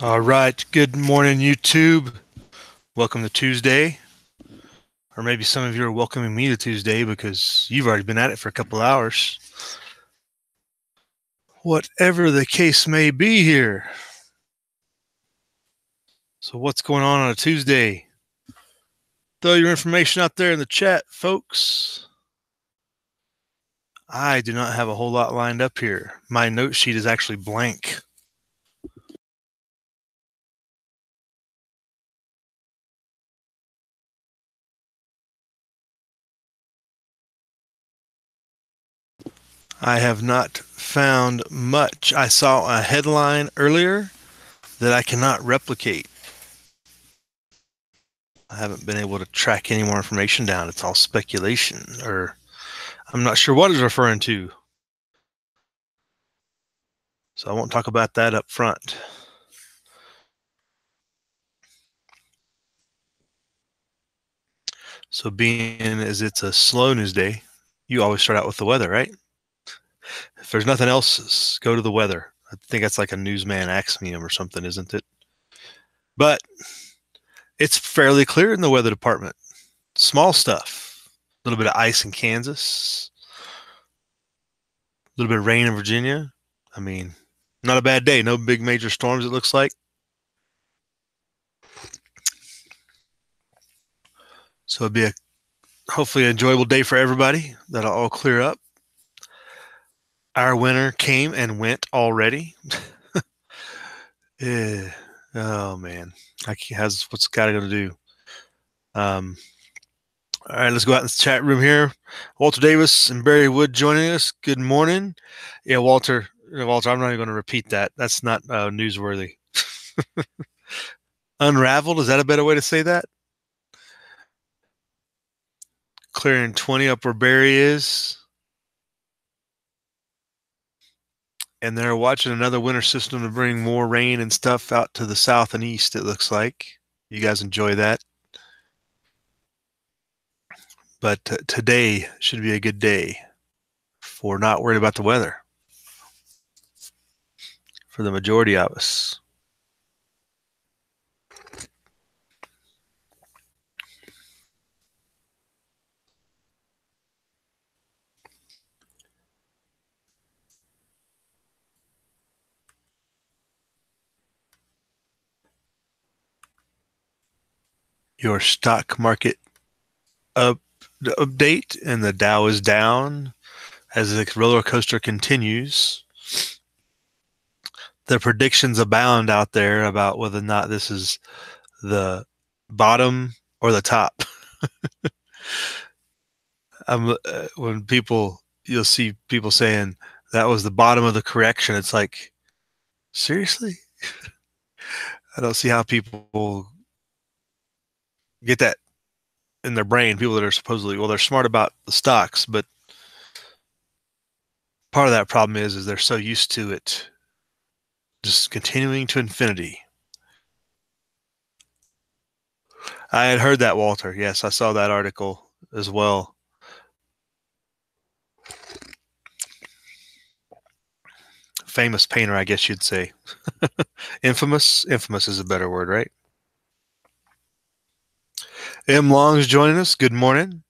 All right. Good morning, YouTube. Welcome to Tuesday. Or maybe some of you are welcoming me to Tuesday because you've already been at it for a couple hours. Whatever the case may be here. So what's going on a Tuesday? Throw your information out there in the chat, folks. I do not have a whole lot lined up here. My note sheet is actually blank. I have not found much. I saw a headline earlier that I cannot replicate. I haven't been able to track any more information down. It's all speculation, or I'm not sure what it's referring to. So I won't talk about that up front. So being as it's a slow news day, you always start out with the weather, right? If there's nothing else, go to the weather. I think that's like a newsman axiom or something, isn't it? But it's fairly clear in the weather department. Small stuff. A little bit of ice in Kansas. A little bit of rain in Virginia. I mean, not a bad day. No big major storms, it looks like. So it'll be a hopefully an enjoyable day for everybody. That'll all clear up. Our winter came and went already. Oh man, what's got to do? All right, let's go out in the chat room here. Walter Davis and Barry Wood joining us. Good morning. Yeah, Walter, I'm not even going to repeat that. That's not newsworthy. Unraveled, is that a better way to say that? Clearing 20 up where Barry is. And they're watching another winter system to bring more rain and stuff out to the south and east, it looks like. You guys enjoy that. But today should be a good day for not worried about the weather for the majority of us. Your stock market update, and the Dow is down as the roller coaster continues. The predictions abound out there about whether or not this is the bottom or the top. When you'll see people saying that was the bottom of the correction. It's like, seriously? I don't see how people get that in their brain. People that are supposedly, well, they're smart about the stocks, but part of that problem is they're so used to it just continuing to infinity. I had heard that, Walter. Yes, I saw that article as well. Famous painter, I guess you'd say. Infamous? Infamous is a better word, right? M. Long's joining us. Good morning.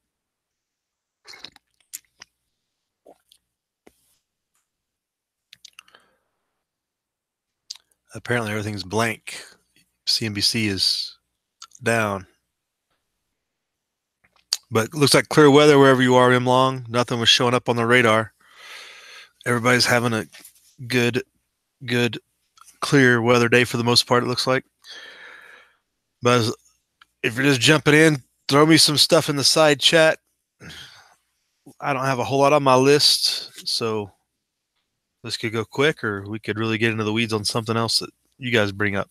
Apparently everything's blank. CNBC is down. But it looks like clear weather wherever you are, M. Long. Nothing was showing up on the radar. Everybody's having a good, clear weather day for the most part, it looks like. But if you're just jumping in, throw me some stuff in the side chat. I don't have a whole lot on my list, so this could go quick, or we could really get into the weeds on something else that you guys bring up.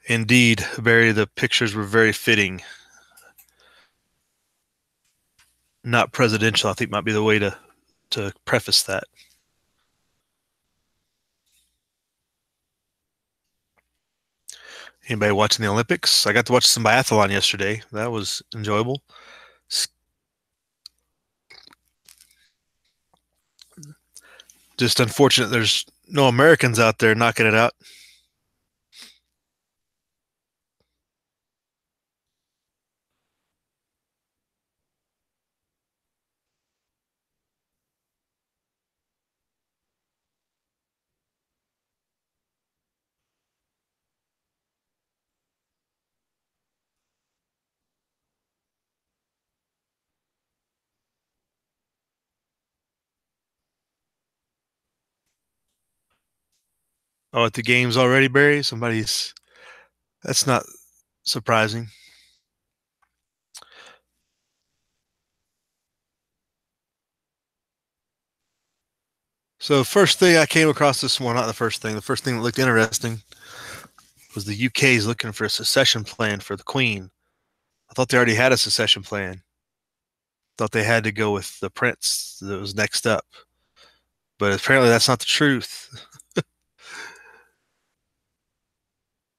Indeed, Barry, the pictures were very fitting. Not presidential, I think might be the way to preface that. Anybody watching the Olympics? I got to watch some biathlon yesterday. That was enjoyable. Just unfortunate there's no Americans out there knocking it out. Oh, at the games already, Barry? Somebody's. That's not surprising. So, first thing I came across this morning, not the first thing that looked interesting was the UK is looking for a succession plan for the Queen. I thought they already had a succession plan. Thought they had to go with the prince that was next up. But apparently that's not the truth.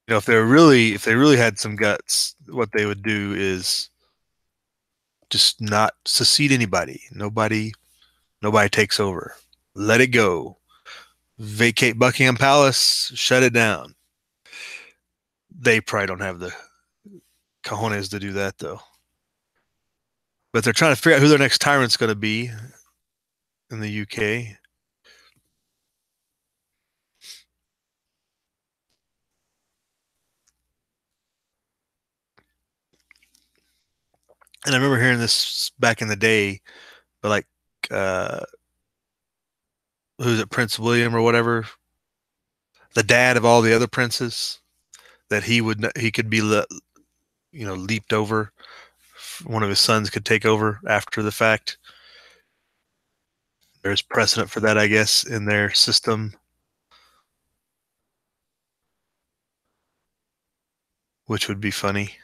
If they really had some guts, what they would do is just not succeed anybody. Nobody takes over. Let it go. Vacate Buckingham Palace, shut it down. They probably don't have the cojones to do that though. But they're trying to figure out who their next tyrant's going to be in the UK. And I remember hearing this back in the day, but like, uh, who's it, Prince William or whatever, the dad of all the other princes, that he could be leaped over. One of his sons could take over after the fact. There's precedent for that, I guess, in their system, which would be funny.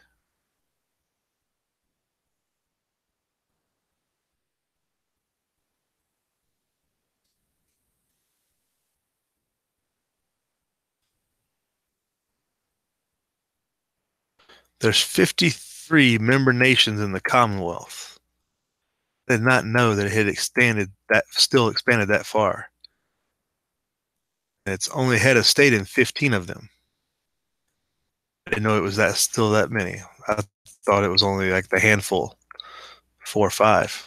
There's 53 member nations in the Commonwealth. I did not know that it had still expanded that far. And it's only head of state in 15 of them. I didn't know it was still that many. I thought it was only like the handful, 4 or 5.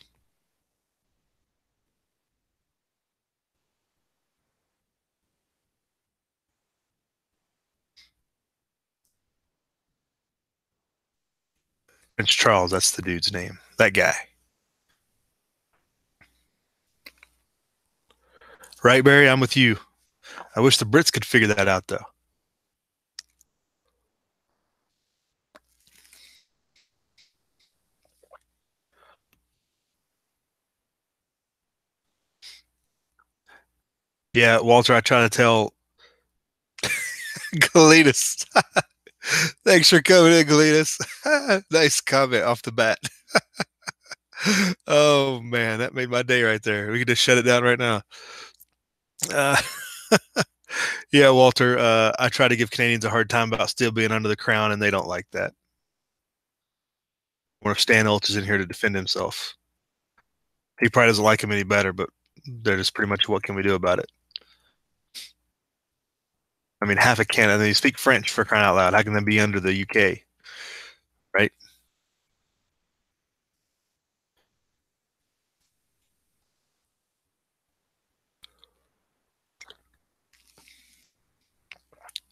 Prince Charles, that's the dude's name. That guy. Right, Barry? I'm with you. I wish the Brits could figure that out, though. Yeah, Walter, I try to tell Galetus. Thanks for coming in, Galetus. Nice comment off the bat. Oh, man, that made my day right there. We can just shut it down right now. Uh, yeah, Walter, I try to give Canadians a hard time about still being under the crown, and they don't like that. Or if Stan Ulch is in here to defend himself. He probably doesn't like him any better, but they're just pretty much, what can we do about it? I mean, half of Canada, they speak French, for crying out loud. How can they be under the UK? Right?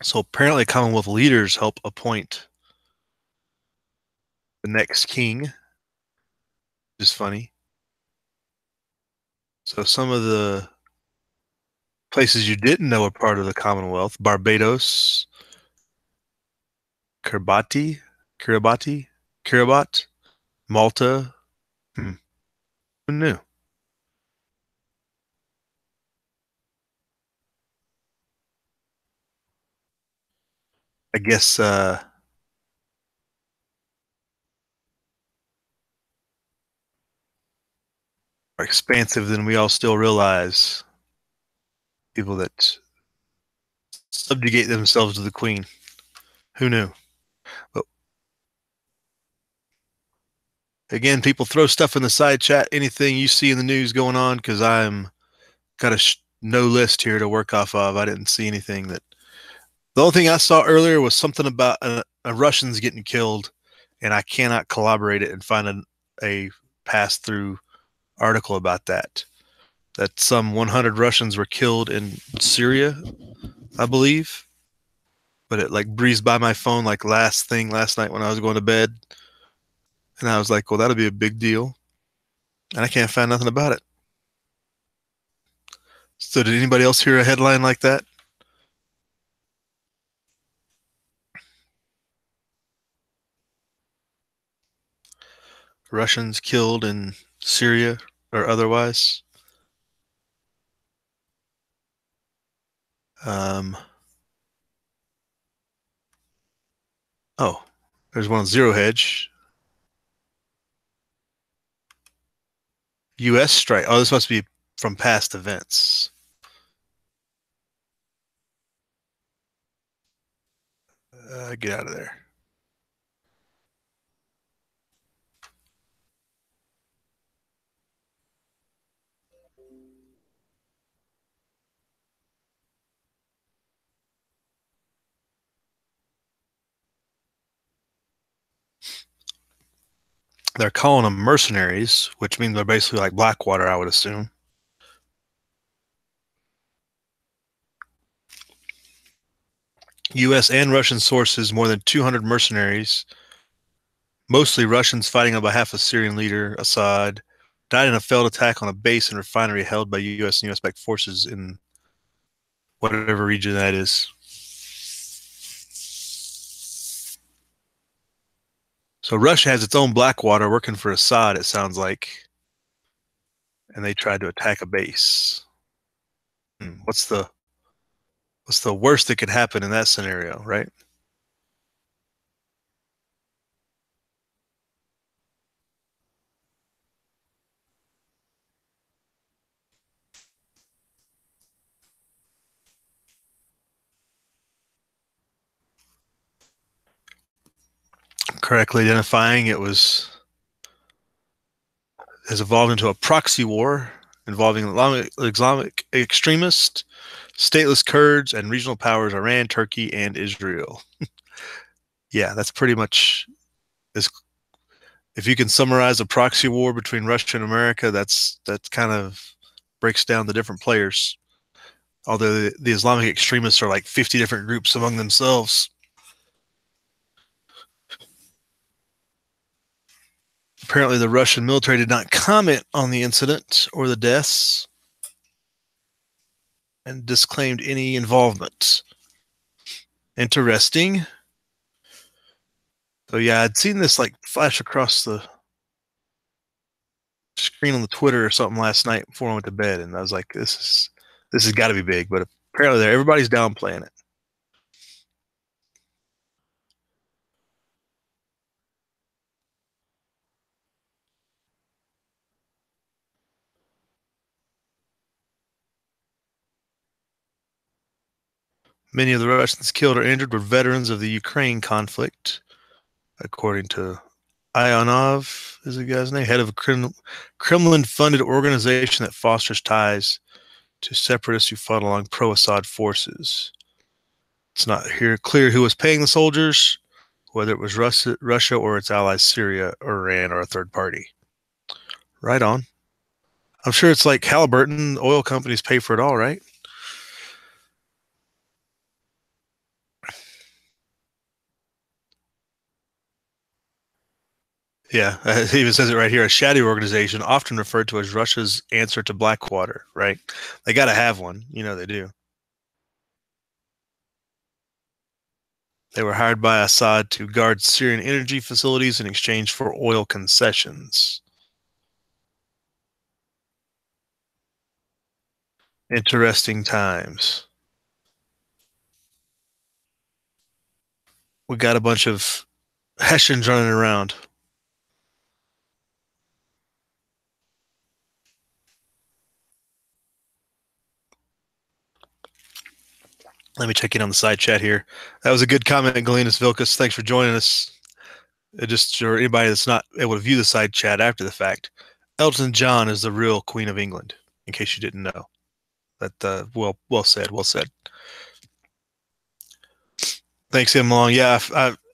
So apparently, Commonwealth leaders help appoint the next king, which is funny. So some of the places you didn't know are part of the Commonwealth: Barbados, Kiribati, Malta. Hmm. Who knew? I guess are expansive than we all still realize. People that subjugate themselves to the Queen. Who knew? But again, people throw stuff in the side chat. Anything you see in the news going on, because I'm got to no list here to work off of. I didn't see anything that. The only thing I saw earlier was something about a Russians getting killed, and I cannot collaborate it and find a pass-through article about that. That some 100 Russians were killed in Syria, I believe. But it like breezed by my phone like last night when I was going to bed. And I was like, well, that'll be a big deal. And I can't find nothing about it. So did anybody else hear a headline like that? Russians killed in Syria or otherwise? Oh, there's one on Zero Hedge. U.S. strike. Oh, this must be from past events. Get out of there. They're calling them mercenaries, which means they're basically like Blackwater, I would assume. U.S. and Russian sources, more than 200 mercenaries, mostly Russians fighting on behalf of Syrian leader Assad, died in a failed attack on a base and refinery held by U.S. and U.S.-backed forces in whatever region that is. So Russia has its own Blackwater working for Assad, it sounds like. And they tried to attack a base. What's the worst that could happen in that scenario, right? Correctly identifying it has evolved into a proxy war involving Islamic extremists, stateless Kurds, and regional powers Iran, Turkey, and Israel. Yeah, that's pretty much as if you can summarize a proxy war between Russia and America, that's kind of breaks down the different players. Although the Islamic extremists are like 50 different groups among themselves. Apparently, the Russian military did not comment on the incident or the deaths and disclaimed any involvement. Interesting. So yeah, I'd seen this like flash across the screen on the Twitter or something last night before I went to bed, and I was like, this has got to be big. But apparently, everybody's downplaying it. Many of the Russians killed or injured were veterans of the Ukraine conflict, according to Ionov, is the guy's name, head of a Kremlin-funded organization that fosters ties to separatists who fought along pro-Assad forces. It's not here clear who was paying the soldiers, whether it was Russia or its allies Syria or Iran or a third party. Right on. I'm sure it's like Halliburton, oil companies pay for it all, right? Yeah, it even says it right here. A shadow organization, often referred to as Russia's answer to Blackwater, right? They got to have one. You know they do. They were hired by Assad to guard Syrian energy facilities in exchange for oil concessions. Interesting times. We got a bunch of Hessians running around. Let me check in on the side chat here. That was a good comment, Galenas Vilkas. Thanks for joining us. Just for anybody that's not able to view the side chat after the fact, Elton John is the real Queen of England, in case you didn't know. Well said. Well said. Thanks, M Long. Yeah,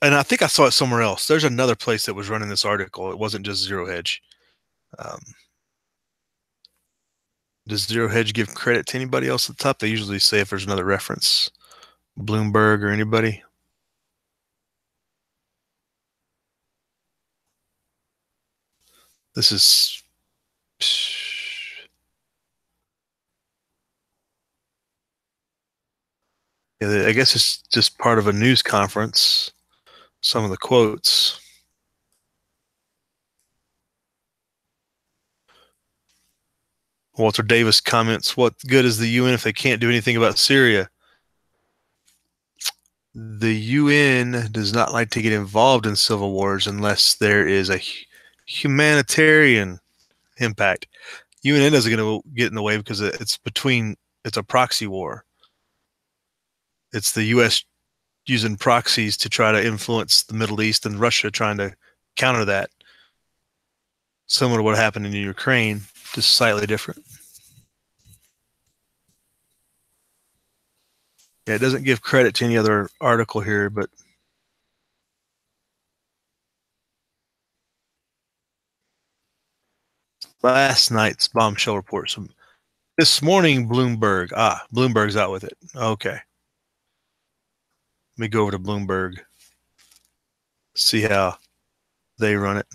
and I think I saw it somewhere else. There's another place that was running this article. It wasn't just Zero Hedge. Does Zero Hedge give credit to anybody else at the top? They usually say if there's another reference, Bloomberg or anybody. This is. Yeah, I guess it's just part of a news conference. Some of the quotes. Walter Davis comments, "What good is the UN if they can't do anything about Syria?" The UN does not like to get involved in civil wars unless there is a humanitarian impact. UN isn't going to get in the way because it's a proxy war. It's the US using proxies to try to influence the Middle East and Russia trying to counter that. Similar to what happened in Ukraine, just slightly different. Yeah, it doesn't give credit to any other article here, but last night's bombshell report. So this morning, Bloomberg. Bloomberg's out with it. Okay. Let me go over to Bloomberg. See how they run it.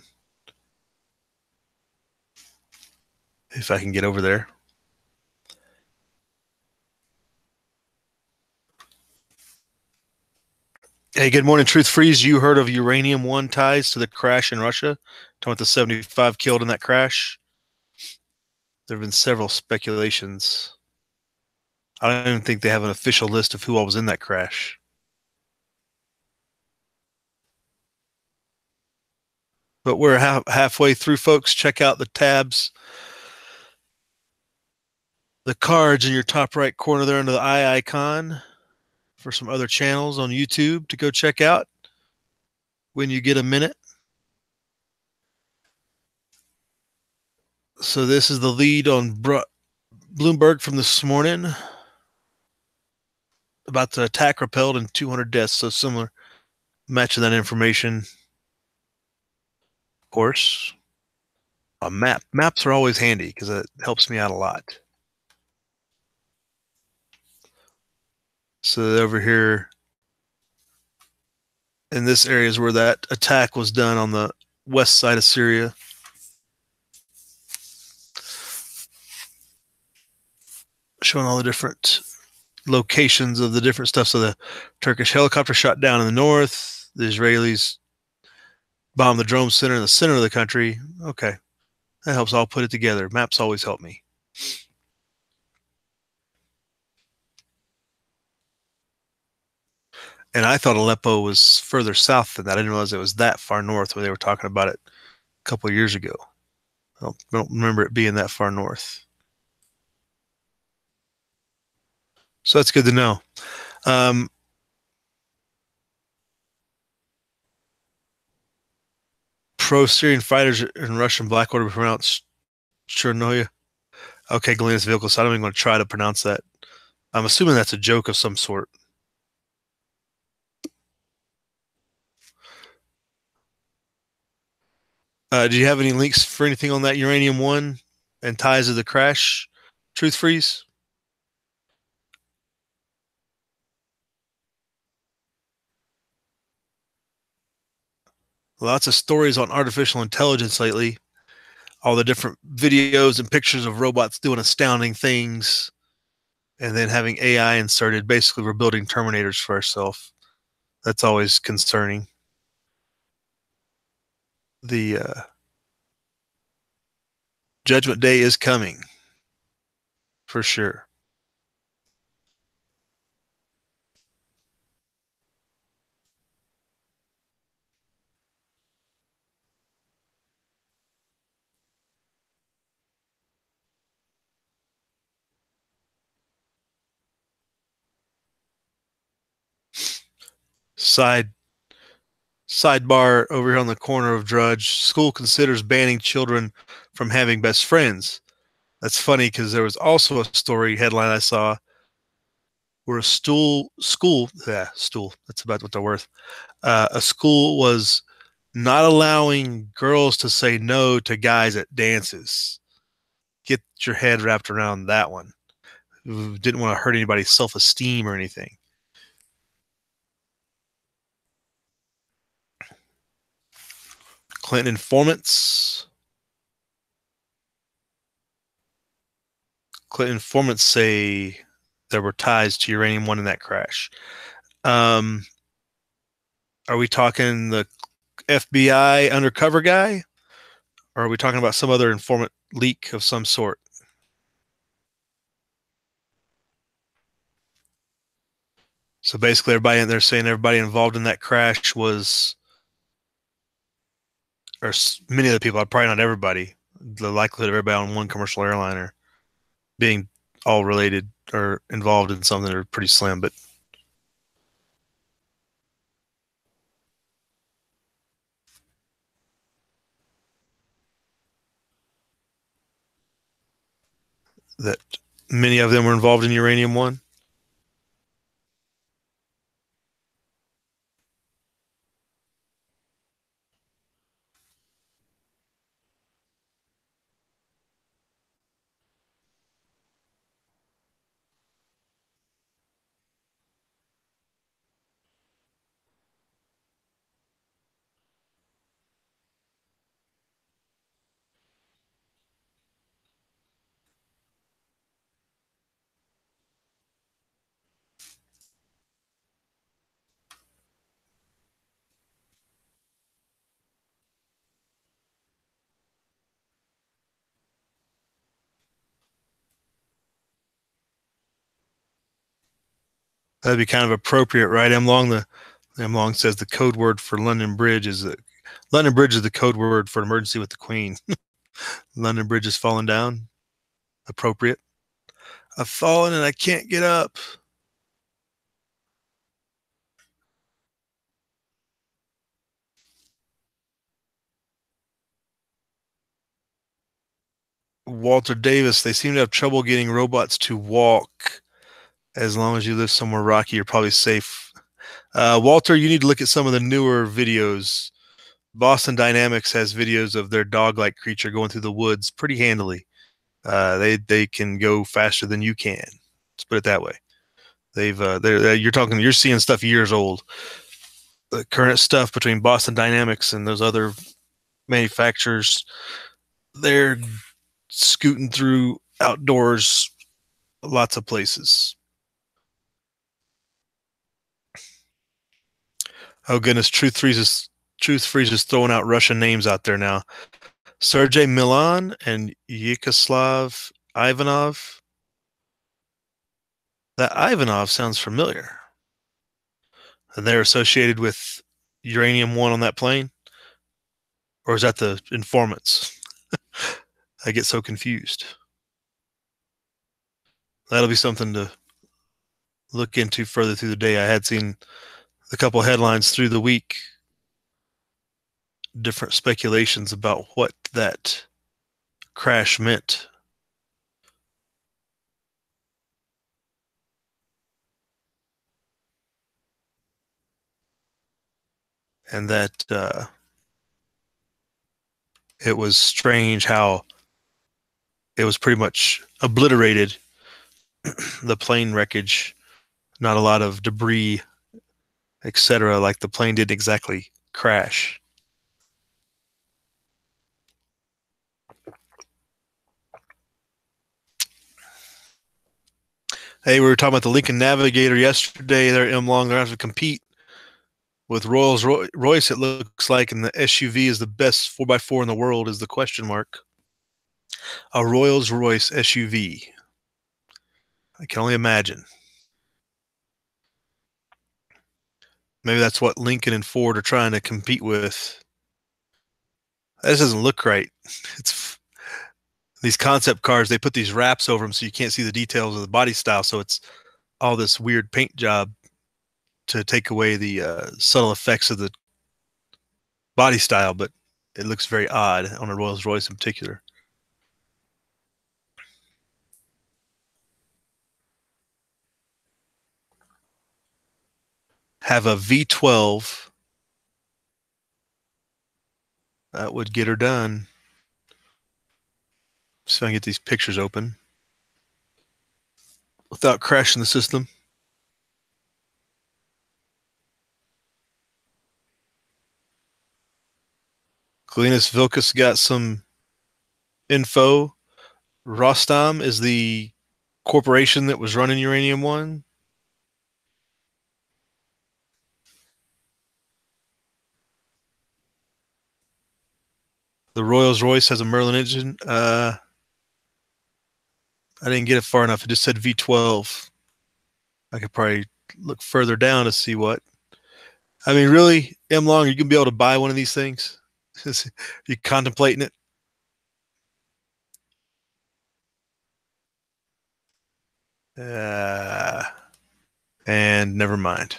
If I can get over there. Hey, good morning, Truth Freeze. You heard of Uranium One ties to the crash in Russia? Talking about the 75 killed in that crash? There have been several speculations. I don't even think they have an official list of who all was in that crash. But we're halfway through, folks. Check out the tabs. The cards in your top right corner there under the eye icon for some other channels on YouTube to go check out when you get a minute. So this is the lead on Bloomberg from this morning about the attack repelled and 200 deaths. So similar, matching that information. Of course, a map. Maps are always handy because it helps me out a lot. So over here in this area is where that attack was done on the west side of Syria. Showing all the different locations of the different stuff. So the Turkish helicopter shot down in the north. The Israelis bombed the drone center in the center of the country. Okay. That helps all put it together. Maps always help me. And I thought Aleppo was further south than that. I didn't realize it was that far north where they were talking about it a couple of years ago. I don't remember it being that far north. So that's good to know. Pro-Syrian fighters in Russian Blackwater pronounced Chernoya. Okay, Galena's vehicle, so I don't even going to try to pronounce that. I'm assuming that's a joke of some sort. Do you have any links for anything on that Uranium One and ties to the crash? Truth Freeze? Lots of stories on artificial intelligence lately. All the different videos and pictures of robots doing astounding things, and then having AI inserted. Basically, we're building Terminators for ourselves. That's always concerning. The Judgment Day is coming, for sure. Sidebar over here on the corner of Drudge. School considers banning children from having best friends. That's funny because there was also a story headline I saw where a stool, that's about what they're worth. A school was not allowing girls to say no to guys at dances. Get your head wrapped around that one. Didn't want to hurt anybody's self-esteem or anything. Clinton informants. Clinton informants say there were ties to Uranium One in that crash. Um, are we talking the FBI undercover guy, or are we talking about some other informant leak of some sort? So basically, everybody in there saying everybody involved in that crash was, or many of the people, probably not everybody. The likelihood of everybody on one commercial airliner being all related or involved in something are pretty slim, but that many of them were involved in Uranium One. That'd be kind of appropriate, right? M. Long says the code word for London Bridge is the code word for an emergency with the Queen. London Bridge is falling down. Appropriate. I've fallen and I can't get up. Walter Davis, they seem to have trouble getting robots to walk. As long as you live somewhere rocky, you're probably safe. Walter, you need to look at some of the newer videos. Boston Dynamics has videos of their dog-like creature going through the woods pretty handily. They can go faster than you can. Let's put it that way. You're seeing stuff years old. The current stuff between Boston Dynamics and those other manufacturers, they're scooting through outdoors, lots of places. Oh goodness, Truth Freeze is throwing out Russian names out there now. Sergei Milan and Vyacheslav Ivanov. That Ivanov sounds familiar. And they're associated with Uranium One on that plane? Or is that the informants? I get so confused. That'll be something to look into further through the day. I had seen a couple headlines through the week, different speculations about what that crash meant. And that it was strange how it was pretty much obliterated, the plane wreckage, not a lot of debris, etc. Like the plane didn't exactly crash. Hey, we were talking about the Lincoln Navigator yesterday. They're M Long. They're going to have to compete with Rolls Royce. It looks like, and the SUV is the best 4x4 in the world. Is the question mark? A Rolls Royce SUV. I can only imagine. Maybe that's what Lincoln and Ford are trying to compete with. This doesn't look right. It's these concept cars. They put these wraps over them so you can't see the details of the body style. So it's all this weird paint job to take away the subtle effects of the body style, but it looks very odd on a Rolls Royce in particular. have a V12. That would get her done. So I can get these pictures open without crashing the system. Glenis Vilkas got some info. Rostam is the corporation that was running Uranium One. The Rolls-Royce has a Merlin engine. I didn't get it far enough. It just said V12. I could probably look further down to see what. I mean, really, M Long, you can be able to buy one of these things. You contemplating it? And never mind.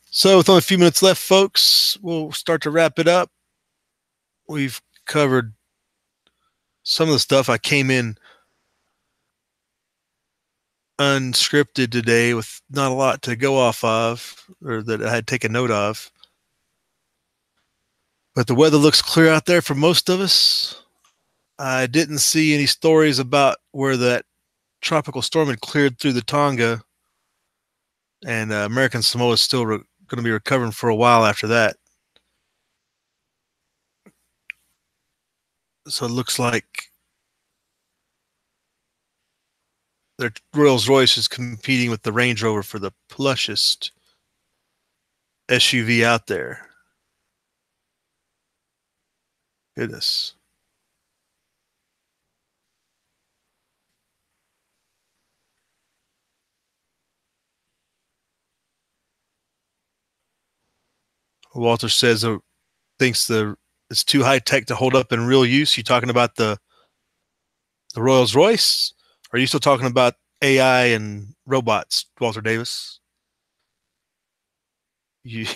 So with only a few minutes left, folks, we'll start to wrap it up. We've covered some of the stuff. I came in unscripted today with not a lot to go off of, or that I had taken note of. But the weather looks clear out there for most of us. I didn't see any stories about where that tropical storm had cleared through the Tonga, and American Samoa is still going to be recovering for a while after that. So it looks like their Rolls-Royce is competing with the Range Rover for the plushest SUV out there. Goodness. Walter says thinks it's too high tech to hold up in real use. You talking about the Rolls-Royce? Or are you still talking about AI and robots, Walter Davis? You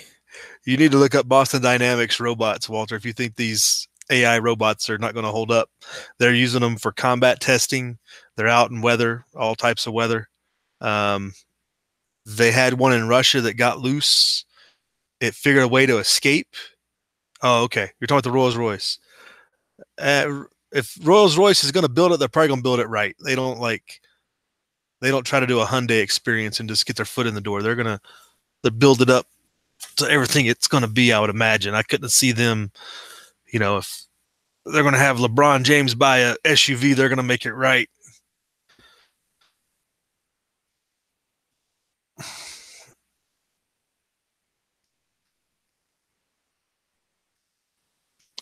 need to look up Boston Dynamics robots, Walter, if you think these AI robots are not going to hold up. They're using them for combat testing. They're out in weather, all types of weather. They had one in Russia that got loose. It figured a way to escape. Oh, okay. You're talking about the Rolls-Royce. If Rolls-Royce is going to build it, they're probably going to build it right. They don't try to do a Hyundai experience and just get their foot in the door. They're build it up to everything it's going to be, I would imagine. I couldn't see them, if they're going to have LeBron James buy a SUV, they're going to make it right.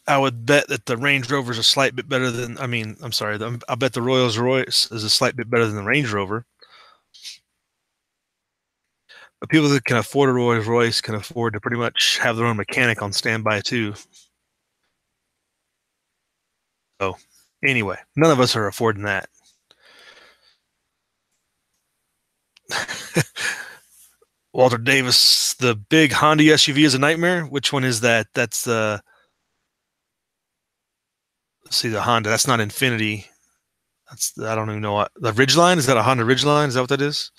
I would bet that the Range Rover is a slight bit better than, I bet the Rolls-Royce is a slight bit better than the Range Rover. But people that can afford a Rolls-Royce can afford to pretty much have their own mechanic on standby too. So anyway, none of us are affording that. Walter Davis, the big Honda SUV is a nightmare. Which one is that? That's the Honda. That's not Infinity. I don't even know what the Ridgeline is. That a Honda Ridgeline? Is that what that is?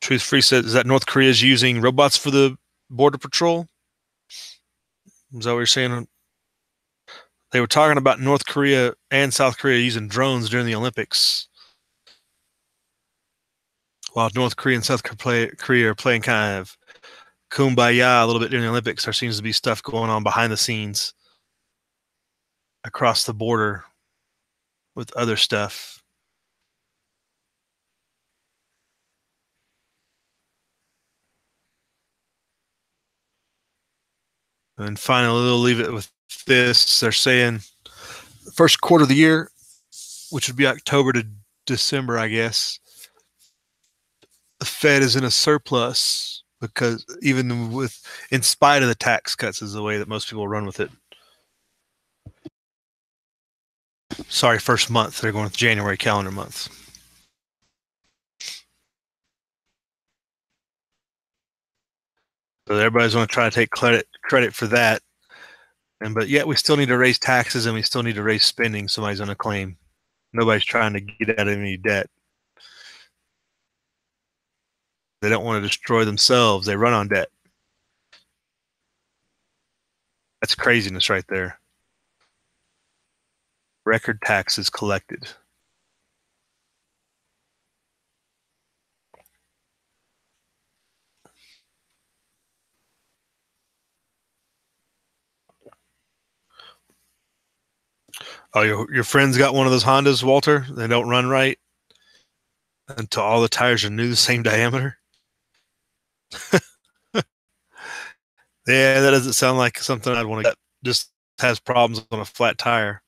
Truth Free said, is that North Korea is using robots for the border patrol? Is that what you're saying? They were talking about North Korea and South Korea using drones during the Olympics. While North Korea and South Korea are playing kind of kumbaya a little bit during the Olympics, there seems to be stuff going on behind the scenes across the border with other stuff. And finally, they'll leave it with this. They're saying the first quarter of the year, which would be October to December, I guess, the Fed is in a surplus because in spite of the tax cuts is the way that most people run with it. Sorry, first month. They're going with January calendar month. So everybody's going to try to take credit for that. But yet we still need to raise taxes and we still need to raise spending. Somebody's going to claim. Nobody's trying to get out of any debt. They don't want to destroy themselves. They run on debt. That's craziness right there. Record taxes collected. Oh, your friend's got one of those Hondas, Walter? They don't run right until all the tires are new, the same diameter? Yeah, that doesn't sound like something I'd want to get. Just has problems on a flat tire.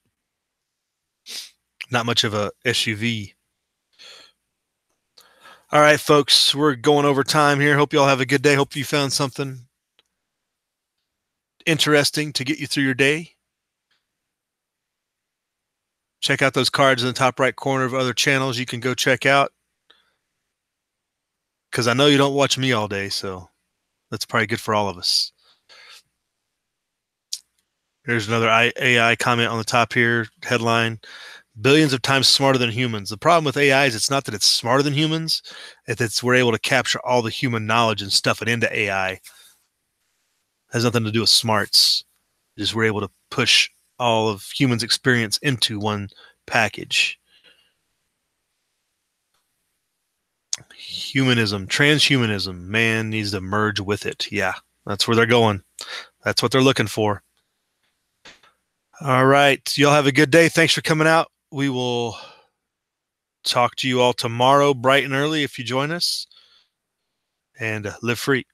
Not much of a SUV. All right, folks, we're going over time here. Hope you all have a good day. Hope you found something interesting to get you through your day. Check out those cards in the top right corner of other channels you can go check out. Because I know you don't watch me all day, so that's probably good for all of us. There's another AI comment on the top here, headline, billions of times smarter than humans. The problem with AI is it's not that it's smarter than humans, it's we're able to capture all the human knowledge and stuff it into AI. It has nothing to do with smarts. Just we're able to push all of humans' experience into one package. Humanism, transhumanism, man needs to merge with it. Yeah, that's where they're going. That's what they're looking for. All right. Y'all have a good day. Thanks for coming out. We will talk to you all tomorrow, bright and early, if you join us. And live free.